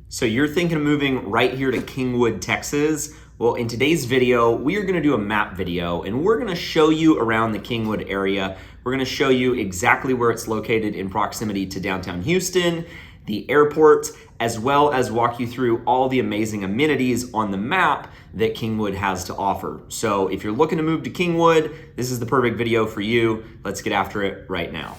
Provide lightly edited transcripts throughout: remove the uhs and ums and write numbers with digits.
So you're thinking of moving right here to Kingwood, Texas? Well, in today's video, we are gonna do a map video and we're gonna show you around the Kingwood area. We're gonna show you exactly where it's located in proximity to downtown Houston, the airport, as well as walk you through all the amazing amenities on the map that Kingwood has to offer. So if you're looking to move to Kingwood, this is the perfect video for you. Let's get after it right now.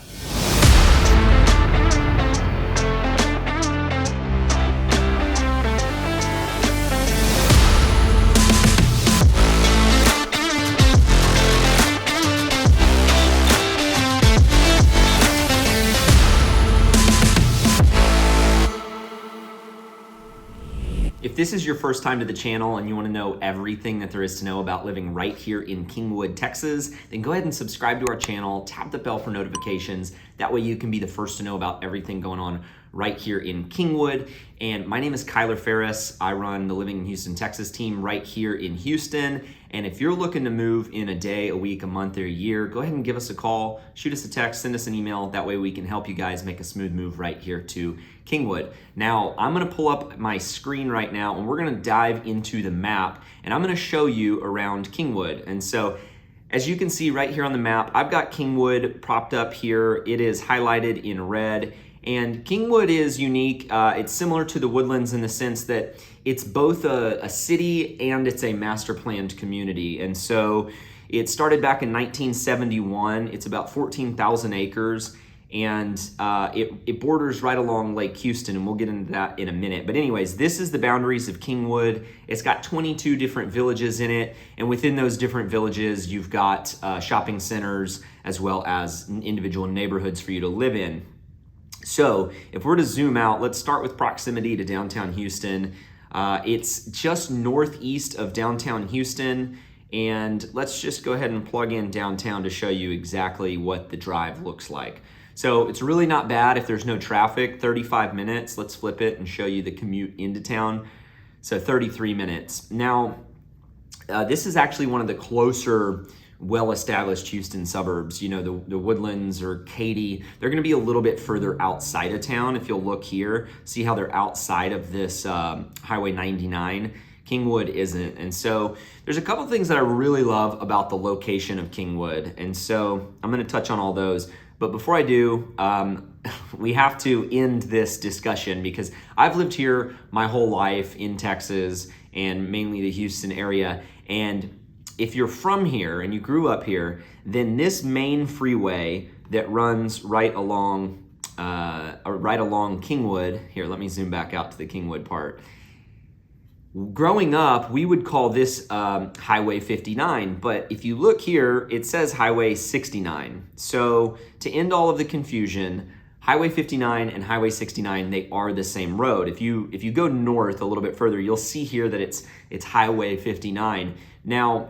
If this is your first time to the channel and you want to know everything that there is to know about living right here in Kingwood, Texas, then go ahead and subscribe to our channel, tap the bell for notifications. That way you can be the first to know about everything going on right here in Kingwood. And my name is Ferris. I run the Living in Houston, Texas team right here in Houston. And if you're looking to move in a day, a week, a month, or a year, go ahead and give us a call, shoot us a text, send us an email. That way we can help you guys make a smooth move right here to Kingwood. Now, I'm gonna pull up my screen right now and we're gonna dive into the map and I'm gonna show you around Kingwood. And so, as you can see right here on the map, I've got Kingwood propped up here. It is highlighted in red. And Kingwood is unique. It's similar to the Woodlands in the sense that it's both a city and it's a master planned community. And so it started back in 1971. It's about 14,000 acres and it borders right along Lake Houston, and we'll get into that in a minute. But anyways, this is the boundaries of Kingwood. It's got 22 different villages in it, and within those different villages, you've got shopping centers as well as individual neighborhoods for you to live in. So if we're to zoom out, let's start with proximity to downtown Houston. It's just northeast of downtown Houston, and let's just go ahead and plug in downtown to show you exactly what the drive looks like. So it's really not bad if there's no traffic, 35 minutes. Let's flip it and show you the commute into town. So 33 minutes. Now, this is actually one of the closer well-established Houston suburbs. You know, the Woodlands or Katy, they're gonna be a little bit further outside of town. If you'll look here, see how they're outside of this Highway 99. Kingwood isn't. And so there's a couple things that I really love about the location of Kingwood. And so I'm gonna touch on all those. But before I do, we have to end this discussion because I've lived here my whole life in Texas and mainly the Houston area. And if you're from here and you grew up here, then this main freeway that runs right along Kingwood, here, let me zoom back out to the Kingwood part. Growing up, we would call this Highway 59, but if you look here, it says Highway 69. So to end all of the confusion, Highway 59 and Highway 69, they are the same road. If you go north a little bit further, you'll see here that it's Highway 59. Now,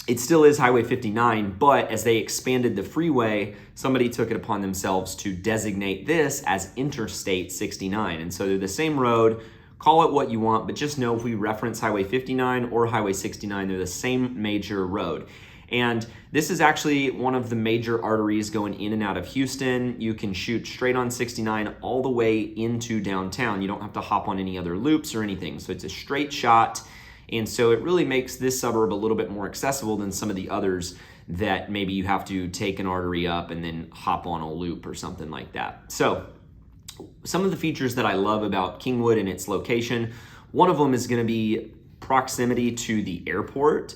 it still is Highway 59, but as they expanded the freeway, somebody took it upon themselves to designate this as Interstate 69. And so they're the same road, call it what you want, but just know if we reference Highway 59 or Highway 69, they're the same major road. And this is actually one of the major arteries going in and out of Houston. You can shoot straight on 69 all the way into downtown. You don't have to hop on any other loops or anything. So it's a straight shot. And so it really makes this suburb a little bit more accessible than some of the others that maybe you have to take an artery up and then hop on a loop or something like that. So some of the features that I love about Kingwood and its location, one of them is going to be proximity to the airport.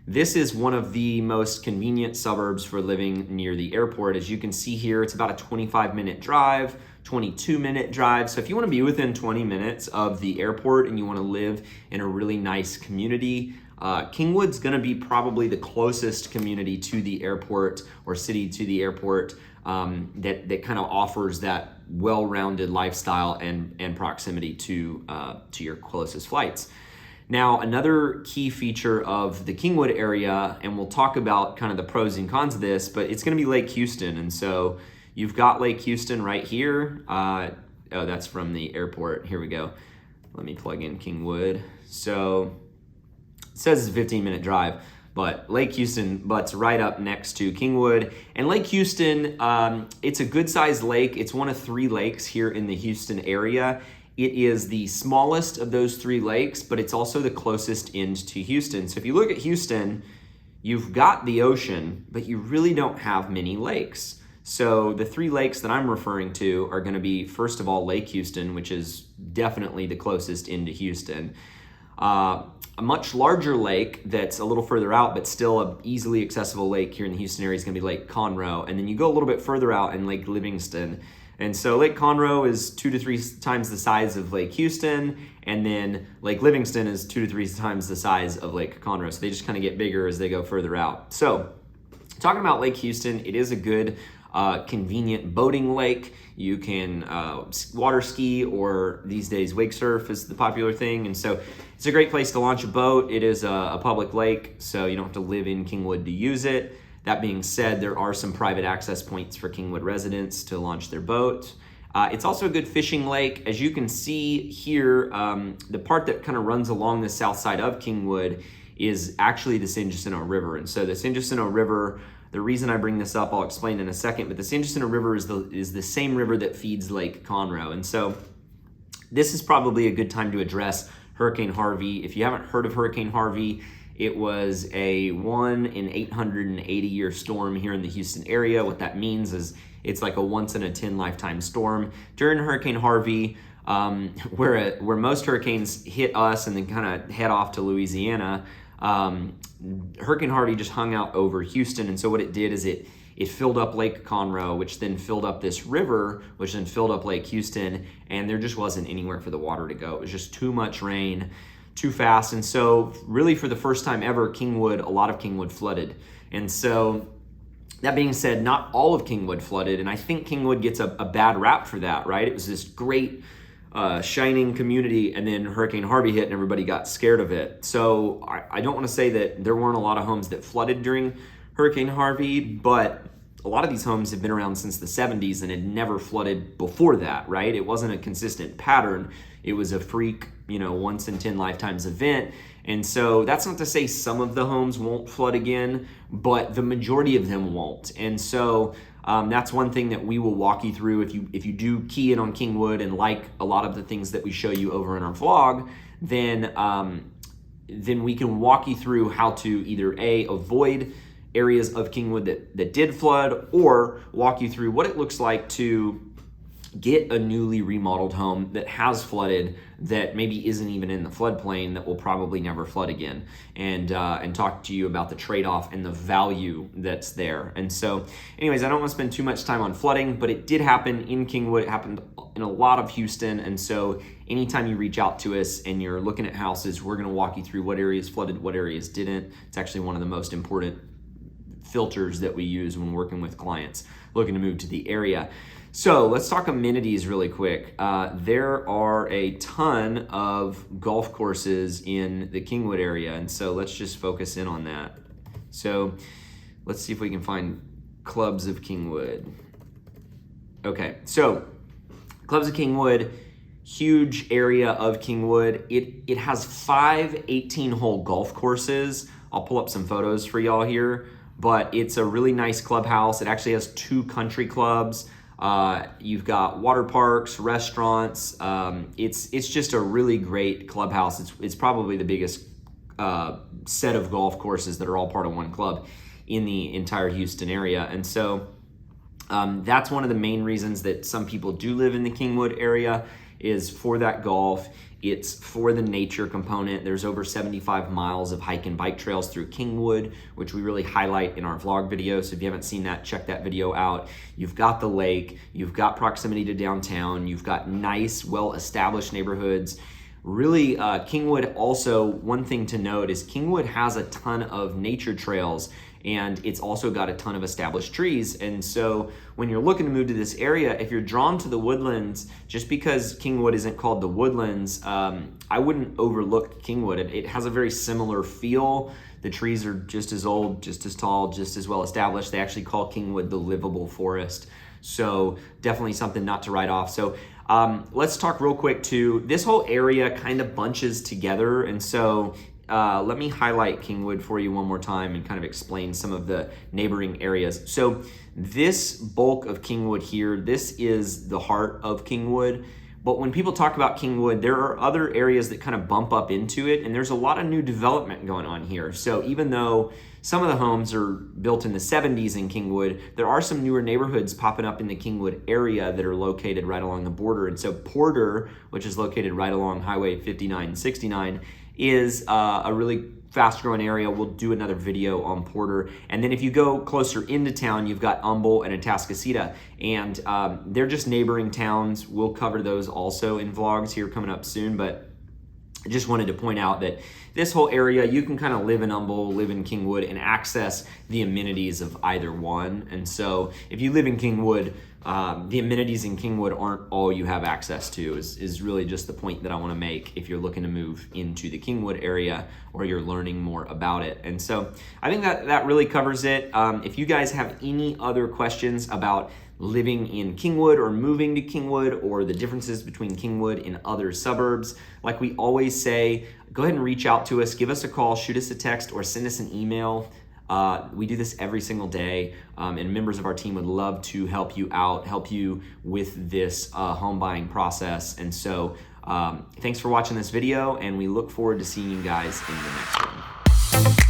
This is one of the most convenient suburbs for living near the airport. As you can see here, it's about a 25-minute drive, 22-minute drive. So if you want to be within 20 minutes of the airport and you want to live in a really nice community, Kingwood's going to be probably the closest community to the airport or city to the airport that kind of offers that well-rounded lifestyle and proximity to your closest flights. Now, another key feature of the Kingwood area, and we'll talk about kind of the pros and cons of this, but it's going to be Lake Houston. And so you've got Lake Houston right here. Oh, that's from the airport. Here we go. Let me plug in Kingwood. So it says it's a 15-minute drive, but Lake Houston butts right up next to Kingwood. And Lake Houston, it's a good-sized lake. It's one of 3 lakes here in the Houston area. It is the smallest of those 3 lakes, but it's also the closest end to Houston. So if you look at Houston, you've got the ocean, but you really don't have many lakes. So the 3 lakes that I'm referring to are going to be, first of all, Lake Houston, which is definitely the closest into Houston. A much larger lake that's a little further out, but still an easily accessible lake here in the Houston area is going to be Lake Conroe. And then you go a little bit further out in Lake Livingston. And so Lake Conroe is 2 to 3 times the size of Lake Houston, and then Lake Livingston is 2 to 3 times the size of Lake Conroe. So they just kind of get bigger as they go further out. So talking about Lake Houston, it is a good, convenient boating lake. You can water ski, or these days wake surf is the popular thing. And so it's a great place to launch a boat. It is a public lake, so you don't have to live in Kingwood to use it. That being said, there are some private access points for Kingwood residents to launch their boat. It's also a good fishing lake. As you can see here, the part that kind of runs along the south side of Kingwood is actually the San Jacinto River. And so the San Jacinto River, the reason I bring this up, I'll explain in a second, but the San Jacinto River is the same river that feeds Lake Conroe. And so this is probably a good time to address Hurricane Harvey. If you haven't heard of Hurricane Harvey, it was a 1 in 880 year storm here in the Houston area. What that means is it's like a once in a 10 lifetime storm. During Hurricane Harvey, where most hurricanes hit us and then kind of head off to Louisiana, Hurricane Harvey just hung out over Houston. And so what it did is it filled up Lake Conroe, which then filled up this river, which then filled up Lake Houston, and there just wasn't anywhere for the water to go. It was just too much rain, too fast. And so really for the first time ever, a lot of Kingwood flooded. And so that being said, not all of Kingwood flooded, and I think Kingwood gets a bad rap for that, right? It was this great shining community, and then Hurricane Harvey hit and everybody got scared of it. So I don't want to say that there weren't a lot of homes that flooded during Hurricane Harvey, but a lot of these homes have been around since the 70s and had never flooded before that, right? It wasn't a consistent pattern. It was a freak, once in 10 lifetimes event. And so that's not to say some of the homes won't flood again, but the majority of them won't. And so that's one thing that we will walk you through. If you do key in on Kingwood and like a lot of the things that we show you over in our vlog, then we can walk you through how to either avoid areas of Kingwood that did flood, or walk you through what it looks like to get a newly remodeled home that has flooded, that maybe isn't even in the floodplain, that will probably never flood again, and talk to you about the trade-off and the value that's there. And so anyways, I don't want to spend too much time on flooding, but it did happen in Kingwood. It happened in a lot of Houston. And so anytime you reach out to us and you're looking at houses, we're going to walk you through what areas flooded, what areas didn't. It's actually one of the most important filters that we use when working with clients looking to move to the area. So let's talk amenities really quick. There are a ton of golf courses in the Kingwood area, and so let's just focus in on that. So let's see if we can find Clubs of Kingwood. Okay, so Clubs of Kingwood, huge area of Kingwood. It has 5 18-hole golf courses. I'll pull up some photos for y'all here, but it's a really nice clubhouse. It actually has 2 country clubs. You've got water parks, restaurants. It's just a really great clubhouse. It's probably the biggest set of golf courses that are all part of one club in the entire Houston area. And so that's one of the main reasons that some people do live in the Kingwood area, is for that golf. It's for the nature component. There's over 75 miles of hike and bike trails through Kingwood, which we really highlight in our vlog video. So if you haven't seen that, check that video out. You've got the lake, you've got proximity to downtown, you've got nice, well-established neighborhoods. Really, Kingwood also, one thing to note is Kingwood has a ton of nature trails, and it's also got a ton of established trees. And so when you're looking to move to this area, if you're drawn to the woodlands, just because Kingwood isn't called the Woodlands, I wouldn't overlook Kingwood. It has a very similar feel. The trees are just as old, just as tall, just as well established. They actually call Kingwood the Livable Forest. So definitely something not to write off. So let's talk real quick too. This whole area kind of bunches together. And so let me highlight Kingwood for you one more time and kind of explain some of the neighboring areas. So this bulk of Kingwood here, this is the heart of Kingwood, But when people talk about Kingwood, there are other areas that kind of bump up into it, and there's a lot of new development going on here. So even though some of the homes are built in the 70s in Kingwood, there are some newer neighborhoods popping up in the Kingwood area that are located right along the border. And so Porter, which is located right along Highway 59 and 69, is a really fast growing area. We'll do another video on Porter. And then if you go closer into town, you've got Humble and Atascocita, and they're just neighboring towns. We'll cover those also in vlogs here coming up soon, but I just wanted to point out that this whole area, you can kind of live in Humble, live in Kingwood, and access the amenities of either one. And so if you live in Kingwood, the amenities in Kingwood aren't all you have access to, is really just the point that I want to make if you're looking to move into the Kingwood area or you're learning more about it. And so I think that really covers it. If you guys have any other questions about living in Kingwood or moving to Kingwood or the differences between Kingwood and other suburbs, like we always say, go ahead and reach out to us, give us a call, shoot us a text, or send us an email. We do this every single day, and members of our team would love to help you out, help you with this home buying process. And so thanks for watching this video, and we look forward to seeing you guys in the next one.